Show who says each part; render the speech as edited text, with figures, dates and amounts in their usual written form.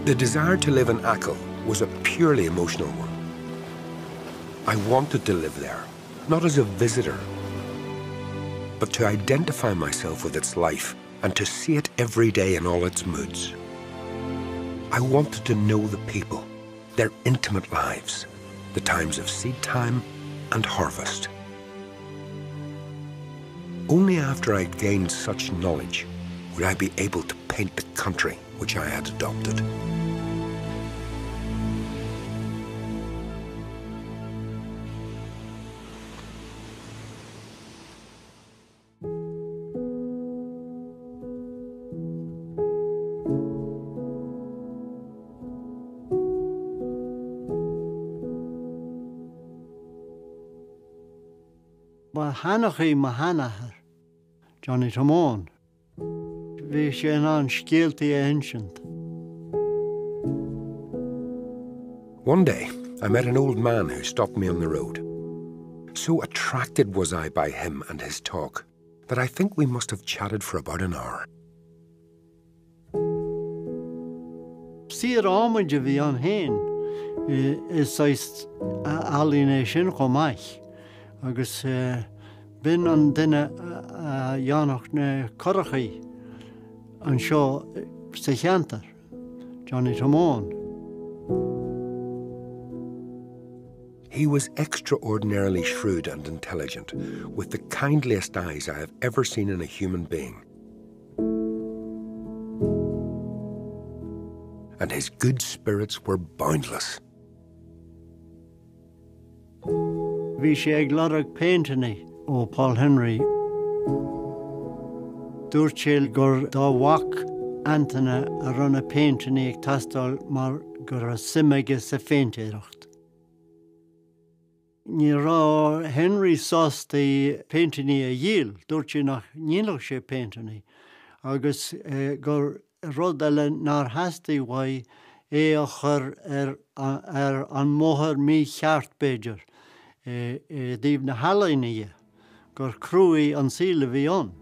Speaker 1: The desire to live in Acaill was a purely emotional one. I wanted to live there, not as a visitor, but to identify myself with its life and to see it every day in all its moods. I wanted to know the people, their intimate lives, the times of seed time and harvest. Only after I'd gained such knowledge would I be able to paint the country which I had adopted.
Speaker 2: Hanachaí Mahanaher, Johnny Tomón, bhí sé an scialtaí ancient.
Speaker 1: One day, I met an old man who stopped me on the road. So attracted was I by him and his talk that I think we must have chatted for about an hour.
Speaker 2: Sír ámaid a bhí an hain is saist ealaíontóir sin go maith, agus bin an duine Éireannach na Corrachaí an seo sa cheantar, Johnny Tomón.
Speaker 1: He was extraordinarily shrewd and intelligent, with the kindliest eyes I have ever seen in a human being. And his good spirits were boundless.
Speaker 2: Bhí sé ag lorg phéinteáil ó Paul Henry. Dúirt sé gur dá mhac Antaine a runna phéinteáil ag tastáil mar gur a simeige sa féinteáireacht. Ní rá Henry sásta phéinteáil a díal, dúirt sé nach nílach sé phéinteáil, agus gur rud eile nar heastaí mhaith a chur an máthair mí cheart beidir. Díobh na halaíonnaí gur crúí an síle bhí an.